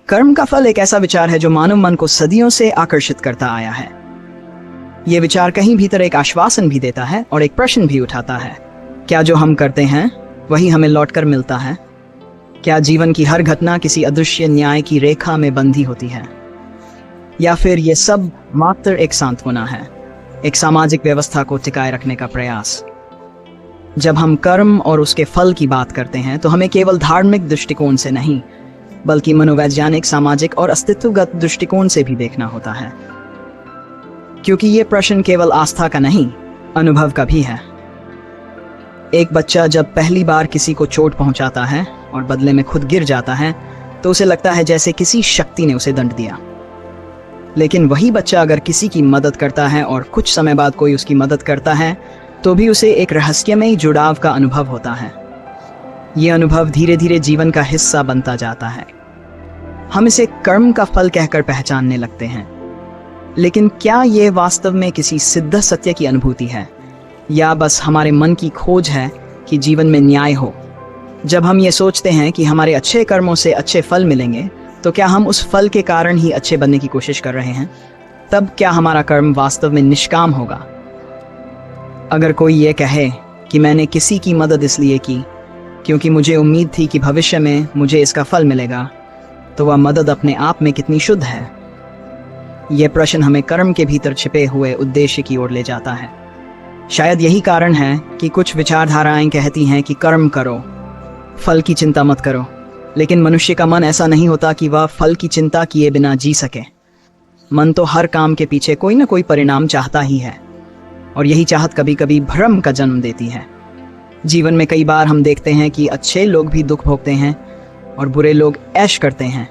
कर्म का फल एक ऐसा विचार है जो मानव मन को सदियों से आकर्षित करता आया है। यह विचार कहीं भीतर एक आश्वासन भी देता है और एक प्रश्न भी उठाता है, क्या जो हम करते हैं वही हमें लौटकर मिलता है? क्या जीवन की हर घटना किसी अदृश्य न्याय की रेखा में बंधी होती है, या फिर यह सब मात्र एक सांत्वना है, एक सामाजिक व्यवस्था को टिकाए रखने का प्रयास? जब हम कर्म और उसके फल की बात करते हैं तो हमें केवल धार्मिक दृष्टिकोण से नहीं बल्कि मनोवैज्ञानिक, सामाजिक और अस्तित्वगत दृष्टिकोण से भी देखना होता है, क्योंकि ये प्रश्न केवल आस्था का नहीं, अनुभव का भी है। एक बच्चा जब पहली बार किसी को चोट पहुंचाता है और बदले में खुद गिर जाता है तो उसे लगता है जैसे किसी शक्ति ने उसे दंड दिया। लेकिन वही बच्चा अगर किसी की मदद करता है और कुछ समय बाद कोई उसकी मदद करता है तो भी उसे एक रहस्यमयी जुड़ाव का अनुभव होता है। ये अनुभव धीरे धीरे जीवन का हिस्सा बनता जाता है। हम इसे कर्म का फल कहकर पहचानने लगते हैं। लेकिन क्या ये वास्तव में किसी सिद्ध सत्य की अनुभूति है या बस हमारे मन की खोज है कि जीवन में न्याय हो? जब हम ये सोचते हैं कि हमारे अच्छे कर्मों से अच्छे फल मिलेंगे तो क्या हम उस फल के कारण ही अच्छे बनने की कोशिश कर रहे हैं? तब क्या हमारा कर्म वास्तव में निष्काम होगा? अगर कोई ये कहे कि मैंने किसी की मदद इसलिए की क्योंकि मुझे उम्मीद थी कि भविष्य में मुझे इसका फल मिलेगा, तो वह मदद अपने आप में कितनी शुद्ध है? यह प्रश्न हमें कर्म के भीतर छिपे हुए उद्देश्य की ओर ले जाता है। शायद यही कारण है कि कुछ विचारधाराएं कहती हैं कि कर्म करो, फल की चिंता मत करो। लेकिन मनुष्य का मन ऐसा नहीं होता कि वह फल की चिंता किए बिना जी सके। मन तो हर काम के पीछे कोई ना कोई परिणाम चाहता ही है, और यही चाहत कभी कभी भ्रम का जन्म देती है। जीवन में कई बार हम देखते हैं कि अच्छे लोग भी दुख भोगते हैं और बुरे लोग ऐश करते हैं।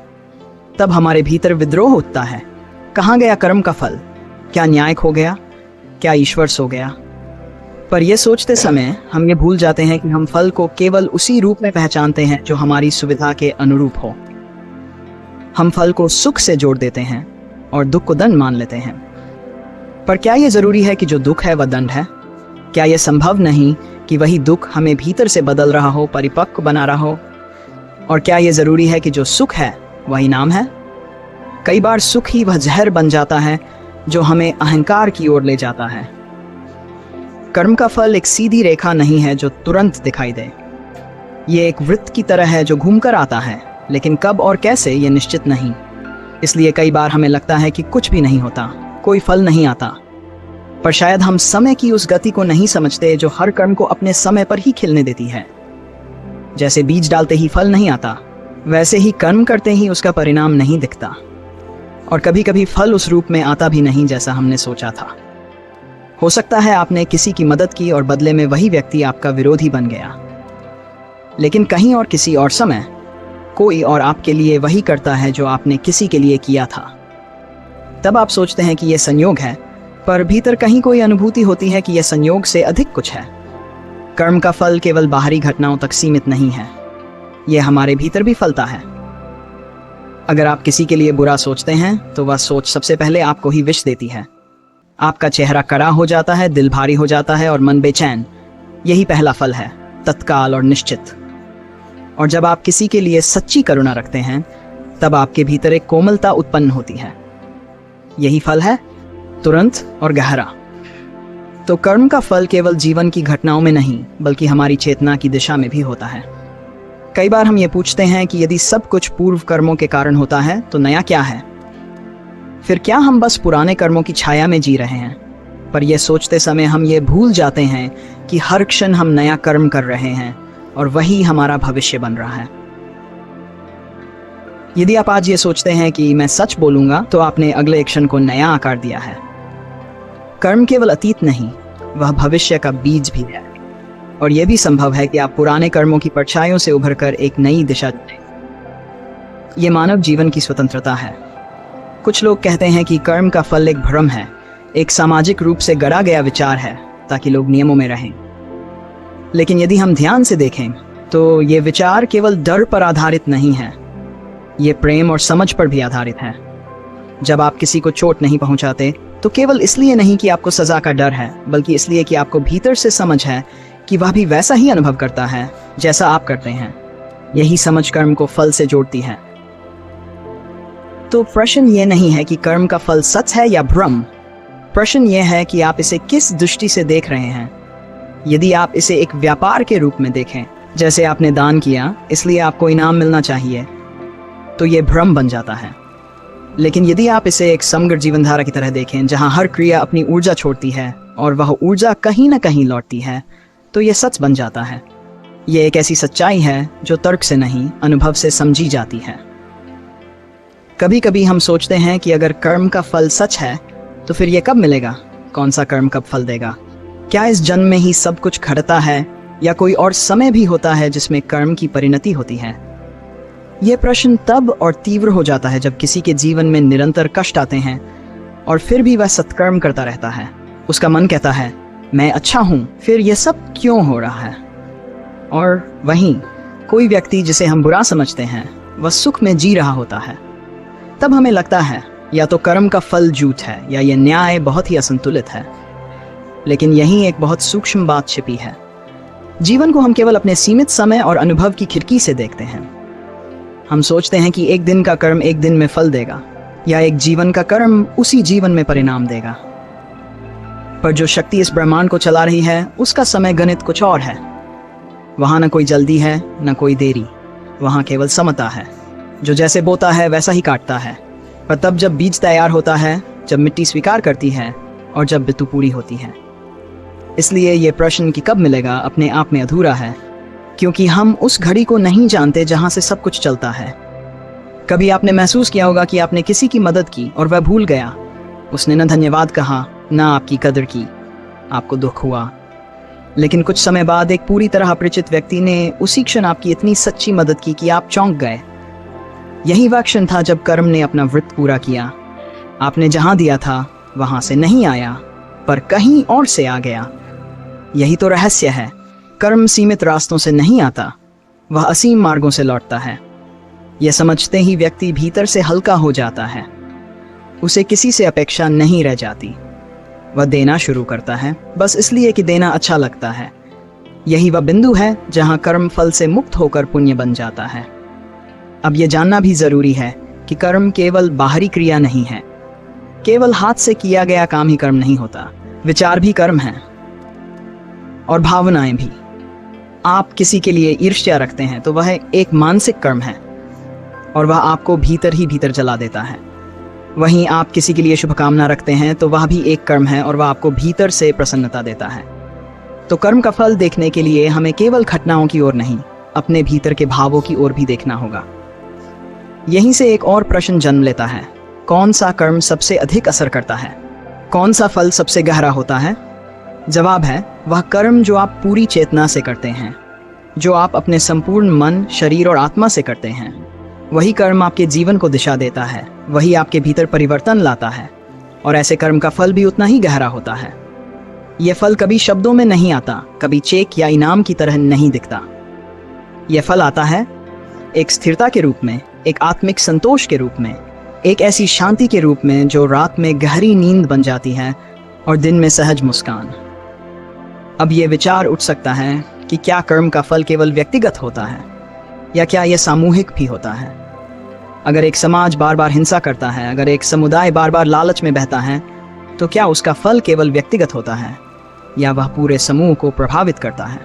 तब हमारे भीतर विद्रोह उठता है, कहाँ गया कर्म का फल? क्या न्याय खो गया? क्या ईश्वर सो गया? पर यह सोचते समय हम ये भूल जाते हैं कि हम फल को केवल उसी रूप में पहचानते हैं जो हमारी सुविधा के अनुरूप हो। हम फल को सुख से जोड़ देते हैं और दुख को दंड मान लेते हैं। पर क्या यह जरूरी है कि जो दुख है वह दंड है? क्या यह संभव नहीं कि वही दुख हमें भीतर से बदल रहा हो, परिपक्व बना रहा हो? और क्या यह जरूरी है कि जो सुख है वह इनाम है? कई बार सुख ही वह जहर बन जाता है जो हमें अहंकार की ओर ले जाता है। कर्म का फल एक सीधी रेखा नहीं है जो तुरंत दिखाई दे। ये एक वृत्त की तरह है जो घूमकर आता है, लेकिन कब और कैसे ये निश्चित नहीं। इसलिए कई बार हमें लगता है कि कुछ भी नहीं होता, कोई फल नहीं आता। पर शायद हम समय की उस गति को नहीं समझते जो हर कर्म को अपने समय पर ही खिलने देती है। जैसे बीज डालते ही फल नहीं आता, वैसे ही कर्म करते ही उसका परिणाम नहीं दिखता, और कभी कभी फल उस रूप में आता भी नहीं जैसा हमने सोचा था। हो सकता है आपने किसी की मदद की और बदले में वही व्यक्ति आपका विरोधी बन गया। लेकिन कहीं और किसी और समय कोई और आपके लिए वही करता है जो आपने किसी के लिए किया था। तब आप सोचते हैं कि यह संयोग है, पर भीतर कहीं कोई अनुभूति होती है कि यह संयोग से अधिक कुछ है। कर्म का फल केवल बाहरी घटनाओं तक सीमित नहीं है, यह हमारे भीतर भी फलता है। अगर आप किसी के लिए बुरा सोचते हैं तो वह सोच सबसे पहले आपको ही विष देती है। आपका चेहरा कड़ा हो जाता है, दिल भारी हो जाता है और मन बेचैन। यही पहला फल है, तत्काल और निश्चित। और जब आप किसी के लिए सच्ची करुणा रखते हैं तब आपके भीतर एक कोमलता उत्पन्न होती है। यही फल है, तुरंत और गहरा। तो कर्म का फल केवल जीवन की घटनाओं में नहीं बल्कि हमारी चेतना की दिशा में भी होता है। कई बार हम ये पूछते हैं कि यदि सब कुछ पूर्व कर्मों के कारण होता है तो नया क्या है? फिर क्या हम बस पुराने कर्मों की छाया में जी रहे हैं? पर यह सोचते समय हम ये भूल जाते हैं कि हर क्षण हम नया कर्म कर रहे हैं और वही हमारा भविष्य बन रहा है। यदि आप आज ये सोचते हैं कि मैं सच बोलूंगा तो आपने अगले क्षण को नया आकार दिया है। कर्म केवल अतीत नहीं, वह भविष्य का बीज भी है। और यह भी संभव है कि आप पुराने कर्मों की परछाइयों से उभरकर एक नई दिशा चुनें। यह मानव जीवन की स्वतंत्रता है। कुछ लोग कहते हैं कि कर्म का फल एक भ्रम है, एक सामाजिक रूप से गढ़ा गया विचार है ताकि लोग नियमों में रहें। लेकिन यदि हम ध्यान से देखें तो ये विचार केवल डर पर आधारित नहीं है, ये प्रेम और समझ पर भी आधारित है। जब आप किसी को चोट नहीं पहुंचाते तो केवल इसलिए नहीं कि आपको सजा का डर है, बल्कि इसलिए कि आपको भीतर से समझ है कि वह भी वैसा ही अनुभव करता है जैसा आप करते हैं। यही समझ कर्म को फल से जोड़ती है। तो प्रश्न ये नहीं है कि कर्म का फल सच है या भ्रम। प्रश्न ये है कि आप इसे किस दृष्टि से देख रहे हैं। यदि आप इसे एक व्यापार के रूप में देखें, जैसे आपने दान किया इसलिए आपको इनाम मिलना चाहिए, तो ये भ्रम बन जाता है। लेकिन यदि आप इसे एक समग्र जीवनधारा की तरह देखें, जहां हर क्रिया अपनी ऊर्जा छोड़ती है और वह ऊर्जा कहीं ना कहीं लौटती है, तो ये सच बन जाता है। ये एक ऐसी सच्चाई है जो तर्क से नहीं, अनुभव से समझी जाती है। कभी कभी हम सोचते हैं कि अगर कर्म का फल सच है तो फिर ये कब मिलेगा? कौन सा कर्म कब फल देगा? क्या इस जन्म में ही सब कुछ घटता है या कोई और समय भी होता है जिसमें कर्म की परिणति होती है? ये प्रश्न तब और तीव्र हो जाता है जब किसी के जीवन में निरंतर कष्ट आते हैं और फिर भी वह सत्कर्म करता रहता है। उसका मन कहता है मैं अच्छा हूं, फिर यह सब क्यों हो रहा है? और वहीं कोई व्यक्ति जिसे हम बुरा समझते हैं वह सुख में जी रहा होता है। तब हमें लगता है या तो कर्म का फल झूठ है या यह न्याय बहुत ही असंतुलित है। लेकिन यहीं एक बहुत सूक्ष्म बात छिपी है। जीवन को हम केवल अपने सीमित समय और अनुभव की खिड़की से देखते हैं। हम सोचते हैं कि एक दिन का कर्म एक दिन में फल देगा या एक जीवन का कर्म उसी जीवन में परिणाम देगा। पर जो शक्ति इस ब्रह्मांड को चला रही है उसका समय गणित कुछ और है। वहां न कोई जल्दी है न कोई देरी, वहां केवल समता है। जो जैसे बोता है वैसा ही काटता है। पर तब जब बीज तैयार होता है, जब मिट्टी स्वीकार करती है और जब ऋतु पूरी होती है। इसलिए ये प्रश्न कि कब मिलेगा अपने आप में अधूरा है, क्योंकि हम उस घड़ी को नहीं जानते जहां से सब कुछ चलता है। कभी आपने महसूस किया होगा कि आपने किसी की मदद की और वह भूल गया। उसने न धन्यवाद कहा न आपकी कदर की, आपको दुख हुआ। लेकिन कुछ समय बाद एक पूरी तरह अपरिचित व्यक्ति ने उसी क्षण आपकी इतनी सच्ची मदद की कि आप चौंक गए। यही वह क्षण था जब कर्म ने अपना व्रत पूरा किया। आपने जहां दिया था वहां से नहीं आया, पर कहीं और से आ गया। यही तो रहस्य है। कर्म सीमित रास्तों से नहीं आता, वह असीम मार्गों से लौटता है। यह समझते ही व्यक्ति भीतर से हल्का हो जाता है। उसे किसी से अपेक्षा नहीं रह जाती। वह देना शुरू करता है बस इसलिए कि देना अच्छा लगता है। यही वह बिंदु है जहां कर्म फल से मुक्त होकर पुण्य बन जाता है। अब यह जानना भी जरूरी है कि कर्म केवल बाहरी क्रिया नहीं है। केवल हाथ से किया गया काम ही कर्म नहीं होता। विचार भी कर्म है और भावनाएं भी। आप किसी के लिए ईर्ष्या रखते हैं तो वह एक मानसिक कर्म है और वह आपको भीतर ही भीतर जला देता है। वहीं आप किसी के लिए शुभकामना रखते हैं तो वह भी एक कर्म है और वह आपको भीतर से प्रसन्नता देता है। तो कर्म का फल देखने के लिए हमें केवल घटनाओं की ओर नहीं, अपने भीतर के भावों की ओर भी देखना होगा। यहीं से एक और प्रश्न जन्म लेता है, कौन सा कर्म सबसे अधिक असर करता है? कौन सा फल सबसे गहरा होता है? जवाब है वह कर्म जो आप पूरी चेतना से करते हैं, जो आप अपने संपूर्ण मन, शरीर और आत्मा से करते हैं। वही कर्म आपके जीवन को दिशा देता है, वही आपके भीतर परिवर्तन लाता है और ऐसे कर्म का फल भी उतना ही गहरा होता है। यह फल कभी शब्दों में नहीं आता, कभी चेक या इनाम की तरह नहीं दिखता। यह फल आता है एक स्थिरता के रूप में, एक आत्मिक संतोष के रूप में, एक ऐसी शांति के रूप में जो रात में गहरी नींद बन जाती है और दिन में सहज मुस्कान। अब यह विचार उठ सकता है कि क्या कर्म का फल केवल व्यक्तिगत होता है या क्या यह सामूहिक भी होता है? अगर एक समाज बार बार हिंसा करता है, अगर एक समुदाय बार बार लालच में बहता है, तो क्या उसका फल केवल व्यक्तिगत होता है या वह पूरे समूह को प्रभावित करता है?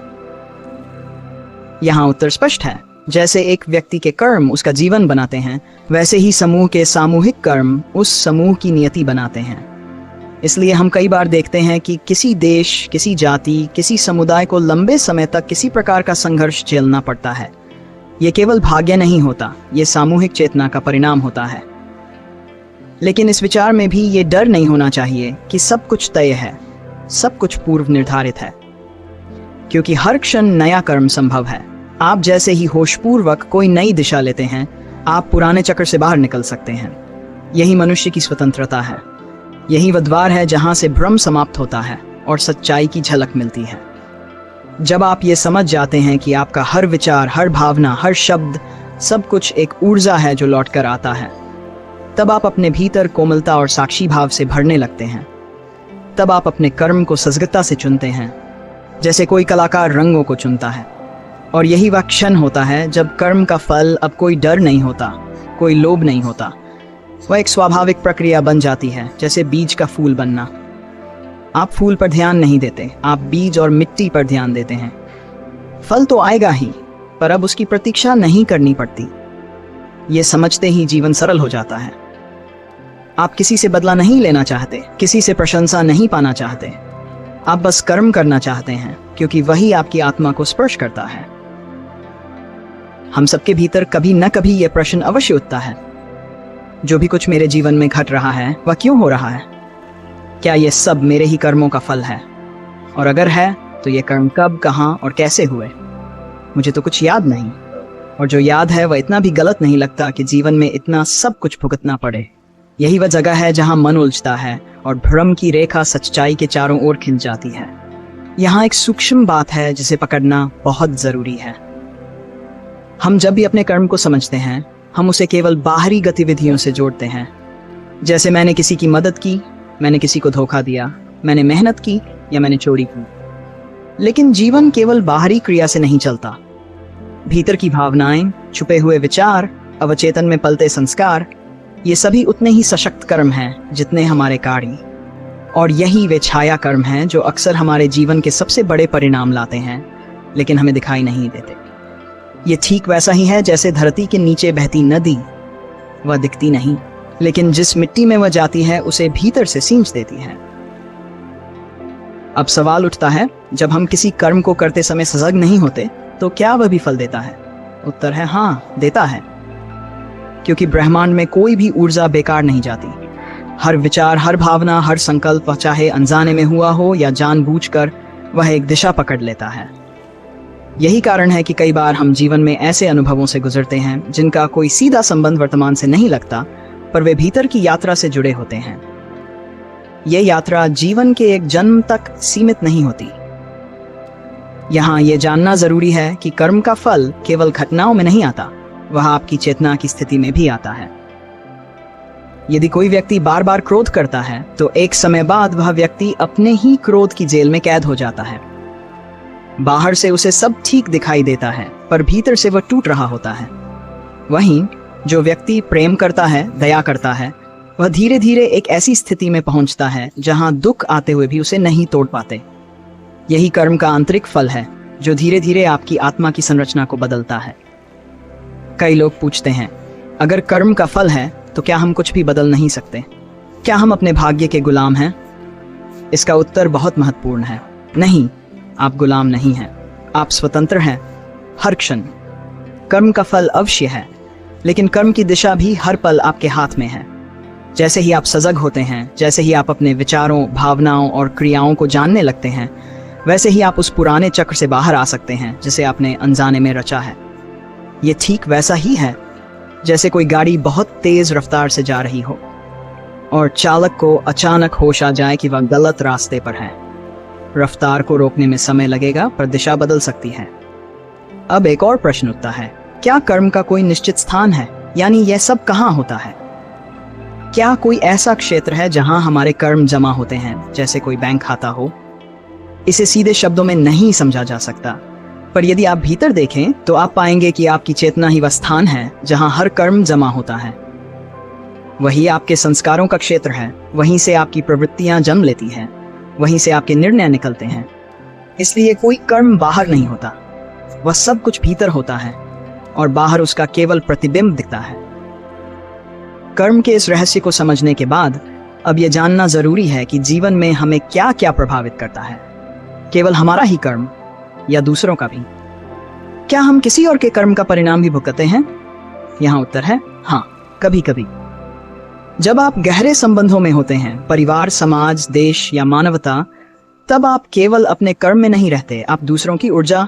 यहाँ उत्तर स्पष्ट है। जैसे एक व्यक्ति के कर्म उसका जीवन बनाते हैं, वैसे ही समूह के सामूहिक कर्म उस समूह की नियति बनाते हैं। इसलिए हम कई बार देखते हैं कि किसी देश, किसी जाति, किसी समुदाय को लंबे समय तक किसी प्रकार का संघर्ष झेलना पड़ता है। ये केवल भाग्य नहीं होता, ये सामूहिक चेतना का परिणाम होता है। लेकिन इस विचार में भी ये डर नहीं होना चाहिए कि सब कुछ तय है, सब कुछ पूर्व निर्धारित है, क्योंकि हर क्षण नया कर्म संभव है। आप जैसे ही होशपूर्वक कोई नई दिशा लेते हैं, आप पुराने चक्र से बाहर निकल सकते हैं। यही मनुष्य की स्वतंत्रता है। यही वह द्वार है जहां से भ्रम समाप्त होता है और सच्चाई की झलक मिलती है। जब आप ये समझ जाते हैं कि आपका हर विचार, हर भावना, हर शब्द, सब कुछ एक ऊर्जा है जो लौट कर आता है, तब आप अपने भीतर कोमलता और साक्षी भाव से भरने लगते हैं। तब आप अपने कर्म को सजगता से चुनते हैं, जैसे कोई कलाकार रंगों को चुनता है। और यही वह क्षण होता है जब कर्म का फल अब कोई डर नहीं होता, कोई लोभ नहीं होता, वह एक स्वाभाविक प्रक्रिया बन जाती है, जैसे बीज का फूल बनना। आप फूल पर ध्यान नहीं देते, आप बीज और मिट्टी पर ध्यान देते हैं। फल तो आएगा ही, पर अब उसकी प्रतीक्षा नहीं करनी पड़ती। ये समझते ही जीवन सरल हो जाता है। आप किसी से बदला नहीं लेना चाहते, किसी से प्रशंसा नहीं पाना चाहते। आप बस कर्म करना चाहते हैं, क्योंकि वही आपकी आत्मा को स्पर्श करता है। हम सबके भीतर कभी न कभी यह प्रश्न अवश्य उठता है, जो भी कुछ मेरे जीवन में घट रहा है वह क्यों हो रहा है? क्या यह सब मेरे ही कर्मों का फल है? और अगर है तो ये कर्म कब, कहाँ और कैसे हुए? मुझे तो कुछ याद नहीं, और जो याद है वह इतना भी गलत नहीं लगता कि जीवन में इतना सब कुछ भुगतना पड़े। यही वह जगह है जहां मन उलझता है और भ्रम की रेखा सच्चाई के चारों ओर खिंच जाती है। यहाँ एक सूक्ष्म बात है जिसे पकड़ना बहुत जरूरी है। हम जब भी अपने कर्म को समझते हैं, हम उसे केवल बाहरी गतिविधियों से जोड़ते हैं। जैसे मैंने किसी की मदद की, मैंने किसी को धोखा दिया, मैंने मेहनत की या मैंने चोरी की। लेकिन जीवन केवल बाहरी क्रिया से नहीं चलता। भीतर की भावनाएं, छुपे हुए विचार, अवचेतन में पलते संस्कार, ये सभी उतने ही सशक्त कर्म हैं जितने हमारे कार्य। और यही वे छाया कर्म हैं जो अक्सर हमारे जीवन के सबसे बड़े परिणाम लाते हैं, लेकिन हमें दिखाई नहीं देते। ये ठीक वैसा ही है जैसे धरती के नीचे बहती नदी, वह दिखती नहीं, लेकिन जिस मिट्टी में वह जाती है उसे भीतर से सींच देती है। अब सवाल उठता है, जब हम किसी कर्म को करते समय सजग नहीं होते तो क्या वह भी फल देता है? उत्तर है हाँ, देता है। क्योंकि ब्रह्मांड में कोई भी ऊर्जा बेकार नहीं जाती। हर विचार, हर भावना, हर संकल्प, चाहे अनजाने में हुआ हो या जानबूझकर, वह एक दिशा पकड़ लेता है। यही कारण है कि कई बार हम जीवन में ऐसे अनुभवों से गुजरते हैं जिनका कोई सीधा संबंध वर्तमान से नहीं लगता, पर वे भीतर की यात्रा से जुड़े होते हैं। यह यात्रा जीवन के एक जन्म तक सीमित नहीं होती। यहाँ यह जानना जरूरी है कि कर्म का फल केवल घटनाओं में नहीं आता, वह आपकी चेतना की स्थिति में भी आता है। यदि कोई व्यक्ति बार बार क्रोध करता है तो एक समय बाद वह व्यक्ति अपने ही क्रोध की जेल में कैद हो जाता है। बाहर से उसे सब ठीक दिखाई देता है, पर भीतर से वह टूट रहा होता है। वहीं जो व्यक्ति प्रेम करता है, दया करता है, वह धीरे धीरे एक ऐसी स्थिति में पहुंचता है जहां दुख आते हुए भी उसे नहीं तोड़ पाते। यही कर्म का आंतरिक फल है, जो धीरे धीरे आपकी आत्मा की संरचना को बदलता है। कई लोग पूछते हैं, अगर कर्म का फल है तो क्या हम कुछ भी बदल नहीं सकते? क्या हम अपने भाग्य के गुलाम हैं? इसका उत्तर बहुत महत्वपूर्ण है। नहीं, आप गुलाम नहीं हैं, आप स्वतंत्र हैं हर क्षण। कर्म का फल अवश्य है, लेकिन कर्म की दिशा भी हर पल आपके हाथ में है। जैसे ही आप सजग होते हैं, जैसे ही आप अपने विचारों, भावनाओं और क्रियाओं को जानने लगते हैं, वैसे ही आप उस पुराने चक्र से बाहर आ सकते हैं जिसे आपने अनजाने में रचा है। ये ठीक वैसा ही है जैसे कोई गाड़ी बहुत तेज रफ्तार से जा रही हो और चालक को अचानक होश आ जाए कि वह गलत रास्ते पर है। रफ्तार को रोकने में समय लगेगा, पर दिशा बदल सकती है। अब एक और प्रश्न उठता है, क्या कर्म का कोई निश्चित स्थान है? यानी यह सब कहाँ होता है? क्या कोई ऐसा क्षेत्र है जहां हमारे कर्म जमा होते हैं, जैसे कोई बैंक खाता हो? इसे सीधे शब्दों में नहीं समझा जा सकता, पर यदि आप भीतर देखें तो आप पाएंगे कि आपकी चेतना ही वह स्थान है जहां हर कर्म जमा होता है। वही आपके संस्कारों का क्षेत्र है, वहीं से आपकी प्रवृत्तियां जन्म लेती हैं, वहीं से आपके निर्णय निकलते हैं। इसलिए कोई कर्म बाहर नहीं होता, वह सब कुछ भीतर होता है और बाहर उसका केवल प्रतिबिंब दिखता है। कर्म के इस रहस्य को समझने के बाद अब यह जानना जरूरी है कि जीवन में हमें क्या क्या प्रभावित करता है। केवल हमारा ही कर्म या दूसरों का भी? क्या हम किसी और के कर्म का परिणाम भी भुगतते हैं? यहाँ उत्तर है हाँ, कभी कभी। जब आप गहरे संबंधों में होते हैं, परिवार, समाज, देश या मानवता, तब आप केवल अपने कर्म में नहीं रहते, आप दूसरों की ऊर्जा,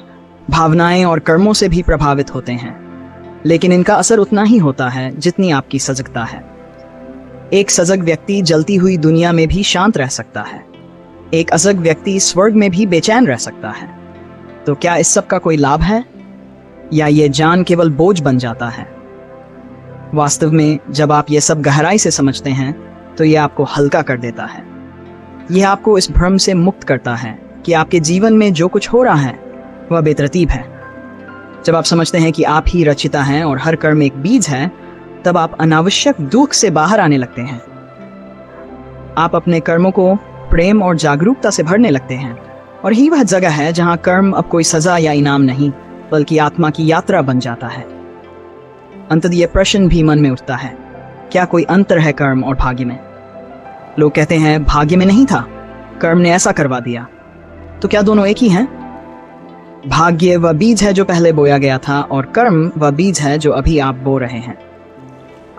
भावनाएं और कर्मों से भी प्रभावित होते हैं। लेकिन इनका असर उतना ही होता है जितनी आपकी सजगता है। एक सजग व्यक्ति जलती हुई दुनिया में भी शांत रह सकता है, एक असजग व्यक्ति स्वर्ग में भी बेचैन रह सकता है। तो क्या इस सब का कोई लाभ है, या ये जान केवल बोझ बन जाता है? वास्तव में जब आप ये सब गहराई से समझते हैं तो ये आपको हल्का कर देता है। यह आपको इस भ्रम से मुक्त करता है कि आपके जीवन में जो कुछ हो रहा है वह बेतरतीब है। जब आप समझते हैं कि आप ही रचिता हैं और हर कर्म एक बीज है, तब आप अनावश्यक दुख से बाहर आने लगते हैं। आप अपने कर्मों को प्रेम और जागरूकता से भरने लगते हैं, और यही वह जगह है जहां कर्म अब कोई सजा या इनाम नहीं, बल्कि आत्मा की यात्रा बन जाता है। अंततः यह प्रश्न भी मन में उठता है, क्या कोई अंतर है कर्म और भाग्य में? लोग कहते हैं भाग्य में नहीं था, कर्म ने ऐसा करवा दिया। तो क्या दोनों एक ही हैं? भाग्य वह बीज है जो पहले बोया गया था, और कर्म वह बीज है जो अभी आप बो रहे हैं।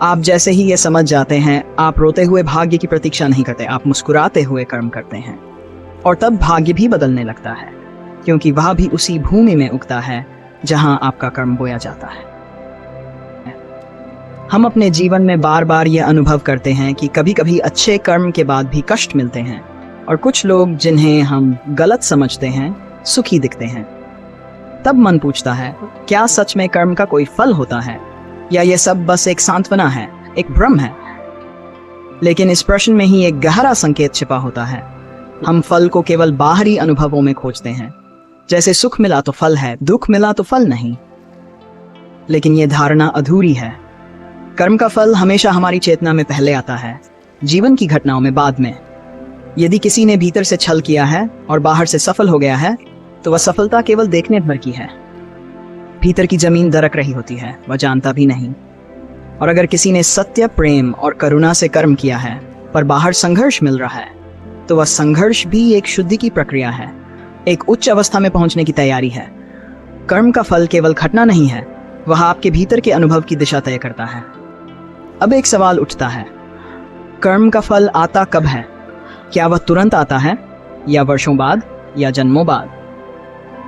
आप जैसे ही ये समझ जाते हैं, आप रोते हुए भाग्य की प्रतीक्षा नहीं करते, आप मुस्कुराते हुए कर्म करते हैं, और तब भाग्य भी बदलने लगता है, क्योंकि वह भी उसी भूमि में उगता है जहां आपका कर्म बोया जाता है। हम अपने जीवन में बार बार यह अनुभव करते हैं कि कभी कभी अच्छे कर्म के बाद भी कष्ट मिलते हैं, और कुछ लोग जिन्हें हम गलत समझते हैं सुखी दिखते हैं। तब मन पूछता है, क्या सच में कर्म का कोई फल होता है, या यह सब बस एक सांत्वना है, एक भ्रम है? लेकिन इस प्रश्न में ही एक गहरा संकेत छिपा होता है। हम फल को केवल बाहरी अनुभवों में खोजते हैं, जैसे सुख मिला तो फल है, दुख मिला तो फल नहीं। लेकिन यह धारणा अधूरी है। कर्म का फल हमेशा हमारी चेतना में पहले आता है, जीवन की घटनाओं में बाद में। यदि किसी ने भीतर से छल किया है और बाहर से सफल हो गया है, तो वह सफलता केवल देखने भर की है। भीतर की जमीन दरक रही होती है, वह जानता भी नहीं। और अगर किसी ने सत्य, प्रेम और करुणा से कर्म किया है, पर बाहर संघर्ष मिल रहा है, तो वह संघर्ष भी एक शुद्धि की प्रक्रिया है, एक उच्च अवस्था में पहुंचने की तैयारी है। कर्म का फल केवल घटना नहीं है, वह आपके भीतर के अनुभव की दिशा तय करता है। अब एक सवाल उठता है, कर्म का फल आता कब है? क्या वह तुरंत आता है, या वर्षों बाद, या जन्मों बाद?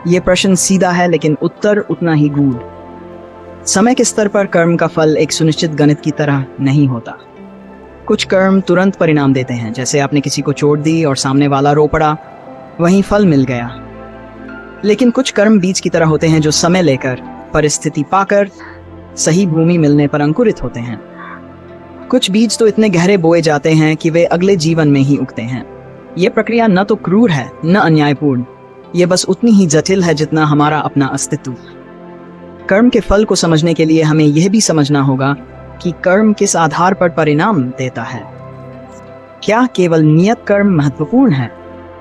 यह प्रश्न सीधा है, लेकिन उत्तर उतना ही गूढ़। समय के स्तर पर कर्म का फल एक सुनिश्चित गणित की तरह नहीं होता। कुछ कर्म तुरंत परिणाम देते हैं, जैसे आपने किसी को चोट दी और सामने वाला रो पड़ा, वहीं फल मिल गया। लेकिन कुछ कर्म बीज की तरह होते हैं, जो समय लेकर, परिस्थिति पाकर, सही भूमि मिलने पर अंकुरित होते हैं। कुछ बीज तो इतने गहरे बोए जाते हैं कि वे अगले जीवन में ही उगते हैं। यह प्रक्रिया न तो क्रूर है, न अन्यायपूर्ण, यह बस उतनी ही जटिल है जितना हमारा अपना अस्तित्व। कर्म के फल को समझने के लिए हमें यह भी समझना होगा कि कर्म किस आधार पर परिणाम देता है। क्या केवल नियत कर्म महत्वपूर्ण है,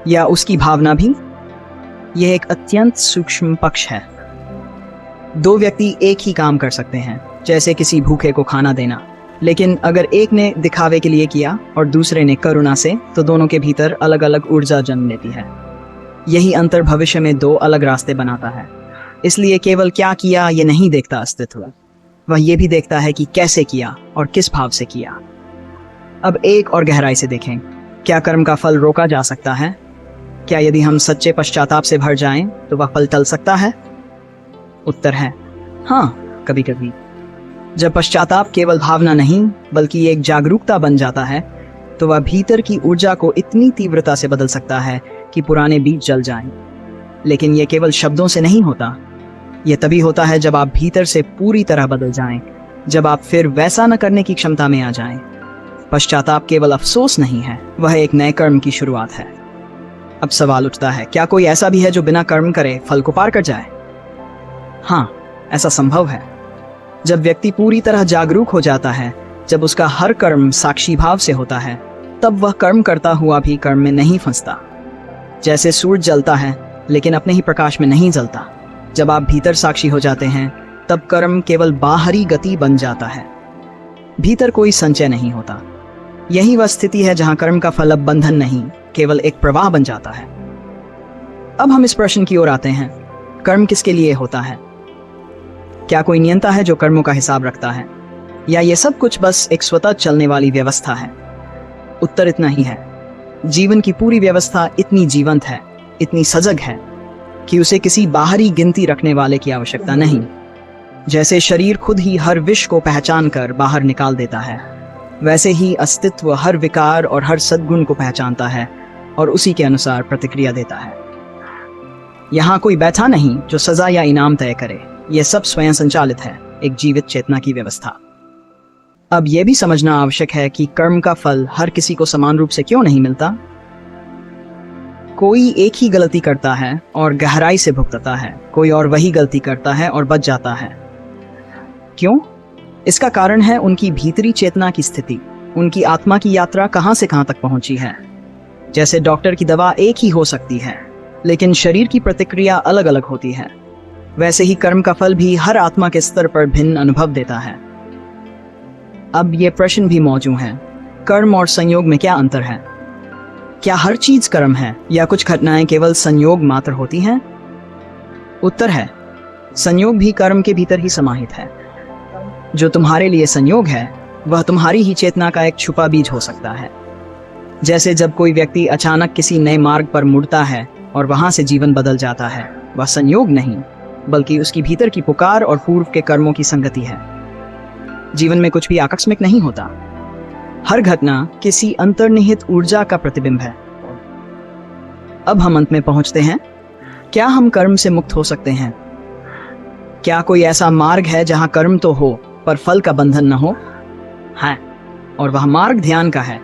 या उसकी भावना भी? यह एक अत्यंत सूक्ष्म पक्ष है। दो व्यक्ति एक ही काम कर सकते हैं, जैसे किसी भूखे को खाना देना, लेकिन अगर एक ने दिखावे के लिए किया और दूसरे ने करुणा से, तो दोनों के भीतर अलग अलग ऊर्जा जन्म लेती है। यही अंतर भविष्य में दो अलग रास्ते बनाता है। इसलिए केवल क्या किया ये नहीं देखता अस्तित्व, वह ये भी देखता है कि कैसे किया और किस भाव से किया। अब एक और गहराई से देखें, क्या कर्म का फल रोका जा सकता है? क्या यदि हम सच्चे पश्चाताप से भर जाएं, तो वह फल टल सकता है? उत्तर है हाँ, कभी कभी। जब पश्चाताप केवल भावना नहीं बल्कि एक जागरूकता बन जाता है, तो वह भीतर की ऊर्जा को इतनी तीव्रता से बदल सकता है कि पुराने बीज जल जाएं। लेकिन यह केवल शब्दों से नहीं होता, यह तभी होता है जब आप भीतर से पूरी तरह बदल जाएं, जब आप फिर वैसा न करने की क्षमता में आ जाएं। पश्चाताप केवल अफसोस नहीं है, वह एक नए कर्म की शुरुआत है। अब सवाल उठता है, क्या कोई ऐसा भी है जो बिना कर्म करे फल को पार कर जाए? हाँ, ऐसा संभव है। जब व्यक्ति पूरी तरह जागरूक हो जाता है, जब उसका हर कर्म साक्षी भाव से होता है, तब वह कर्म करता हुआ भी कर्म में नहीं फंसता। जैसे सूरज जलता है लेकिन अपने ही प्रकाश में नहीं जलता। जब आप भीतर साक्षी हो जाते हैं, तब कर्म केवल बाहरी गति बन जाता है, भीतर कोई संचय नहीं होता। यही वह स्थिति है जहां कर्म का फल अब बंधन नहीं, केवल एक प्रवाह बन जाता है। अब हम इस प्रश्न की ओर आते हैं, कर्म किसके लिए होता है? क्या कोई नियंता है जो कर्मों का हिसाब रखता है, या ये सब कुछ बस एक स्वतः चलने वाली व्यवस्था है? उत्तर इतना ही है, जीवन की पूरी व्यवस्था इतनी जीवंत है, इतनी सजग है कि उसे किसी बाहरी गिनती रखने वाले की आवश्यकता नहीं। जैसे शरीर खुद ही हर विष को पहचान कर बाहर निकाल देता है, वैसे ही अस्तित्व हर विकार और हर सद्गुण को पहचानता है और उसी के अनुसार प्रतिक्रिया देता है। यहाँ कोई बैठा नहीं जो सजा या इनाम तय करे, यह सब स्वयं संचालित है, एक जीवित चेतना की व्यवस्था। अब यह भी समझना आवश्यक है कि कर्म का फल हर किसी को समान रूप से क्यों नहीं मिलता। कोई एक ही गलती करता है और गहराई से भुगतता है, कोई और वही गलती करता है और बच जाता है। क्यों? इसका कारण है उनकी भीतरी चेतना की स्थिति। उनकी आत्मा की यात्रा कहां से कहां तक पहुंची है। जैसे डॉक्टर की दवा एक ही हो सकती है, लेकिन शरीर की प्रतिक्रिया अलग अलग होती है, वैसे ही कर्म का फल भी हर आत्मा के स्तर पर भिन्न अनुभव देता है। अब ये प्रश्न भी मौजूद है, कर्म और संयोग में क्या अंतर है? क्या हर चीज कर्म है या कुछ घटनाएं केवल संयोग मात्र होती हैं? उत्तर है, संयोग भी कर्म के भीतर ही समाहित है। जो तुम्हारे लिए संयोग है वह तुम्हारी ही चेतना का एक छुपा बीज हो सकता है। जैसे जब कोई व्यक्ति अचानक किसी नए मार्ग पर मुड़ता है और वहां से जीवन बदल जाता है, वह संयोग नहीं बल्कि उसकी भीतर की पुकार और पूर्व के कर्मों की संगति है। जीवन में कुछ भी आकस्मिक नहीं होता, हर घटना किसी अंतर्निहित ऊर्जा का प्रतिबिंब है। अब हम अंत में पहुंचते हैं, क्या हम कर्म से मुक्त हो सकते हैं? क्या कोई ऐसा मार्ग है जहां कर्म तो हो पर फल का बंधन न हो? है, और वह मार्ग ध्यान का है।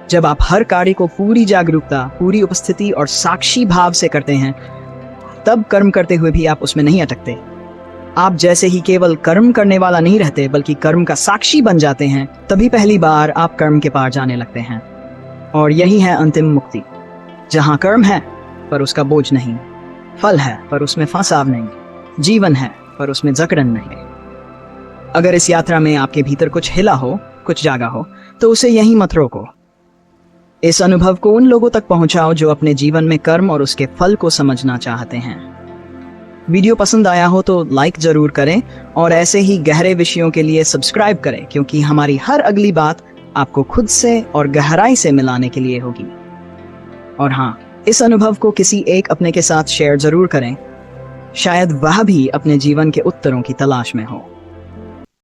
जब आप हर कार्य को पूरी जागरूकता, पूरी उपस्थिति और साक्षी भाव से करते हैं, तब कर्म करते हुए भी आप उसमें नहीं अटकते। आप जैसे ही केवल कर्म करने वाला नहीं रहते बल्कि कर्म का साक्षी बन जाते हैं, तभी पहली बार आप कर्म के पार जाने लगते हैं। और यही है अंतिम मुक्ति, जहां कर्म है पर उसका बोझ नहीं, फल है पर उसमें फंसाव नहीं, जीवन है पर उसमें जकड़न नहीं। अगर इस यात्रा में आपके भीतर कुछ हिला हो, कुछ जागा हो, तो उसे यहीं मत रोको। इस अनुभव को उन लोगों तक पहुंचाओ जो अपने जीवन में कर्म और उसके फल को समझना चाहते हैं। वीडियो पसंद आया हो तो लाइक जरूर करें और ऐसे ही गहरे विषयों के लिए सब्सक्राइब करें, क्योंकि हमारी हर अगली बात आपको खुद से और गहराई से मिलाने के लिए होगी। और हाँ, इस अनुभव को किसी एक अपने के साथ शेयर जरूर करें, शायद वह भी अपने जीवन के उत्तरों की तलाश में हो।